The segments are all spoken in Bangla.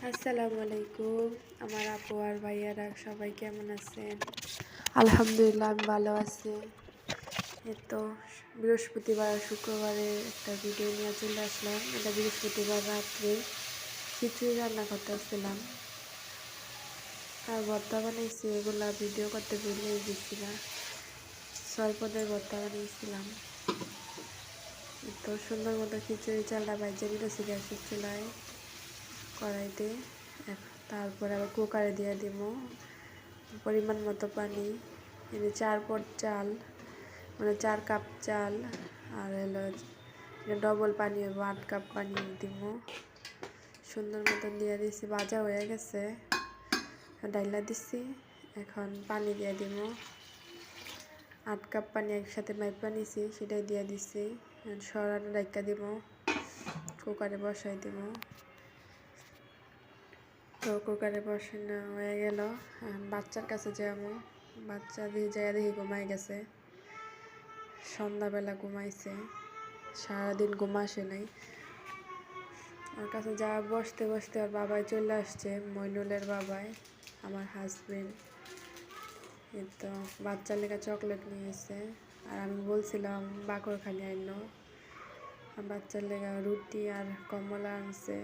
আসসালামু আলাইকুম। আমার আপু আর ভাইয়ারা সবাই কেমন আছেন? আলহামদুলিল্লাহ আমি ভালো আছি। তো বৃহস্পতিবার আর শুক্রবারে একটা ভিডিও নিয়ে চলে আসলাম। এটা বৃহস্পতিবার রাত্রে খিচুড়ি রান্না করতেছিলাম আর ভর্তা বানাইছি, এগুলা ভিডিও করতে ভুলে গেছিলাম। 6 পদের ভর্তা বানিয়েছিলাম। তো সুন্দর মতো খিচুড়ি চালটা বাইজে নিতেছি গ্যাসের চুলায় কড়াইতে। তারপরে আবার কুকারে দিয়ে দিব পরিমাণ মতো পানি। এনে 4 পট চাল, মানে 4 কাপ চাল, আর হলো ডবল পানি হইব, 8 কাপ পানি দিব। সুন্দর মতন দিয়ে দিছি, ভাজা হয়ে গেছে, ডাইলা দিছি। এখন পানি দিয়ে দিব, 8 কাপ পানি একসাথে মাইপা নিছি, সেটাই দিয়ে দিছি। সরানো রাইখা দিব, কুকারে বসাই দিব। তো কুকারে বসানো হয়ে গেল, বাচ্চার কাছে যাবো। বাচ্চা দিয়ে যায় দেখি ঘুমাই গেছে, সন্ধ্যাবেলা ঘুমাইছে, সারাদিন ঘুম আসে নাই। ওর কাছে যা বসতে বসতে ওর বাবাই চলে আসছে, মইনুলের বাবাই, আমার হাজবেন্ড। তো বাচ্চার লেগে চকলেট নিয়েছে, আর আমি বলছিলাম বাকরখানি আইনো। বাচ্চার লেগে রুটি আর কমলা আনছে,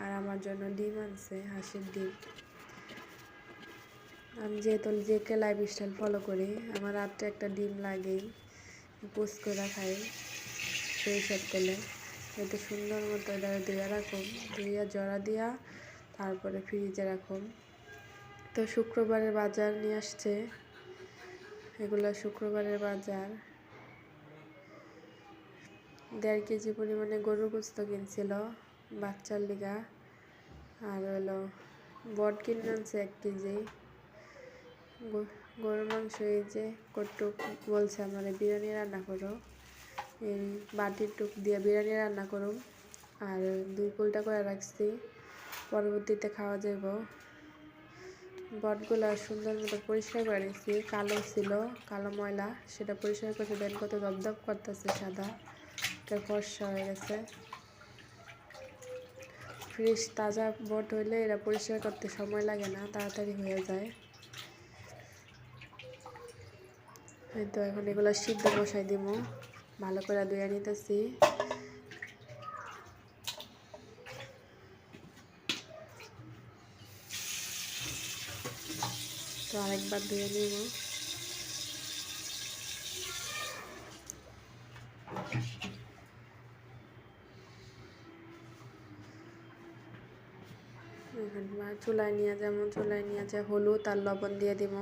আর আমার জন্য ডিম আনছে, হাঁসের ডিম। আমি যেহেতু যে লাইফস্টাইল ফলো করি, আমার রাত্রে একটা ডিম লাগেই, পোস্ট করে খাই সরিষার তেলে। এতে সুন্দর মতো এটা ধুয়ে রাখুন, ধুইয়া জড়া দিয়া তারপরে ফ্রিজে রাখুন। তো শুক্রবারের বাজার নিয়ে আসছে, এগুলো শুক্রবারের বাজার। 1.5 কেজি পরিমাণে গরুর গোস্ত কিনছিল বাচ্চার লিগা, আর হলো বট কিনে আনছে 1 কেজি গরুর মাংস। এই যে কটুক বলছে আমার বিরিয়ানি রান্না করো, এই বাটির টুক দিয়ে বিরিয়ানি রান্না করুন। আর 2 কুলটা করে রাখছি, পরবর্তীতে খাওয়া যাব। বটগুলো সুন্দর মতো পরিষ্কার করে নিচ্ছি, কালো ছিল, কালো ময়লা, সেটা পরিষ্কার করতে দেন, কত দপদপ করতেছে, সাদা, এটা ফর্সা হয়ে গেছে। ফ্রেশ তাজা বট হইলে এটা পরিষ্কার করতে সময় লাগে না, তাড়াতাড়ি হয়ে যায়। এই তো এখন এগুলো সিদ্ধ বসাই দিব, ভালো করে ধুয়ে নিতেছি। তো আরেকবার ধুয়ে নিব। চুলায় নিয়ে যেমন চুলায় নিয়ে যে হলুদ আর লবণ দিয়ে দিব।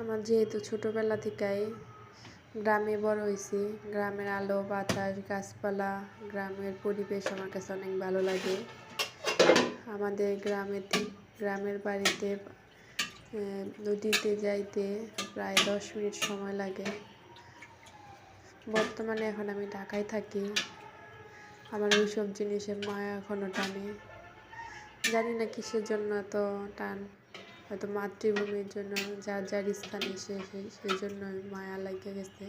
আমার যেহেতু ছোটোবেলা থেকেই গ্রামে বড় হয়েছি, গ্রামের আলো বাতাস গাছপালা, গ্রামের পরিবেশ আমার কাছে অনেক ভালো লাগে। আমাদের গ্রামের বাড়িতে নদীতে যাইতে প্রায় 10 মিনিট সময় লাগে। বর্তমানে এখন আমি ঢাকায় থাকি, আমার ওইসব জিনিসের মায়া এখনও টানে। জানি না কিসের জন্য এত টান, হয়তো মাতৃভূমির জন্য, যার যার স্থানে সেই জন্য মায়া লাগে গেছে।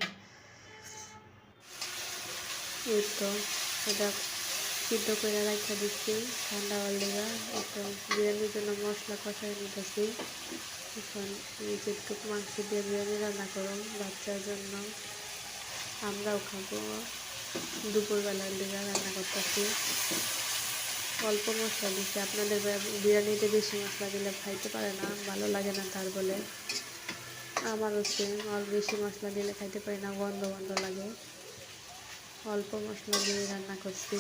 এই তো এটা সিদ্ধ করে রাখা দিচ্ছি ঠান্ডা হওয়ার লেগা। একটু বিরিয়ানির জন্য মশলা কষাই নিতেছি। এখন নিজের টুক মাংস দিয়ে বিরিয়ানি রান্না করুন বাচ্চার জন্য, আমরাও খাবো। দুপুরবেলার লেগা রান্না করতেছি, অল্প মশলা দিচ্ছি। আপনাদের বিরিয়ানিতে বেশি মশলা দিলে খাইতে পারে না, ভালো লাগে না তার বলে। আমার হচ্ছে বেশি মশলা দিলে খাইতে পারি না, গন্ধ গন্ধ লাগে। অল্প মশলা দিয়ে রান্না করছি।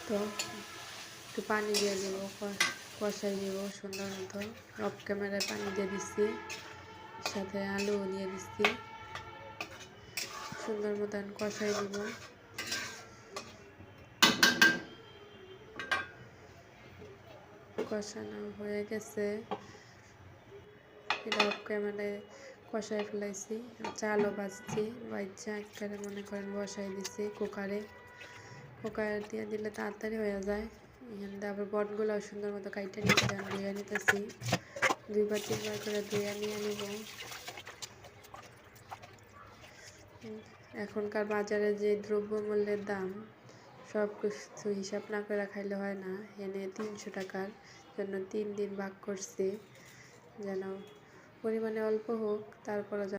তো একটু পানি দিয়ে দিব, কষাই দিব সুন্দর মতো। অফ ক্যামেরায় পানি দিয়ে দিচ্ছি, সাথে আলুও দিয়ে দিচ্ছি, সুন্দর মতন কষাই দিব। কষানো হয়ে গেছে, এটা অফ ক্যামেরায় কষাই ফেলাইছি। চালও ভাজছি, বাচ্চা একবারে মনে করেন বসাই দিছি কুকারে দিয়ে দিলে তাড়াতাড়ি হয়ে যায়। এখানে আবার বটগুলো সুন্দর মতো কাইটা নিতে ধুয়ে নিতেছি, 2-3 বার করে ধুয়ে নিয়ে নিব। এখনকার বাজারে যে দ্রব্যমূল্যের দাম সব কিছু হিসাব না করে খাইলে হয় না। এনে 300 টাকার জন্য 3 দিন ভাগ করছি, যেন পরিমাণে অল্প হোক তারপরও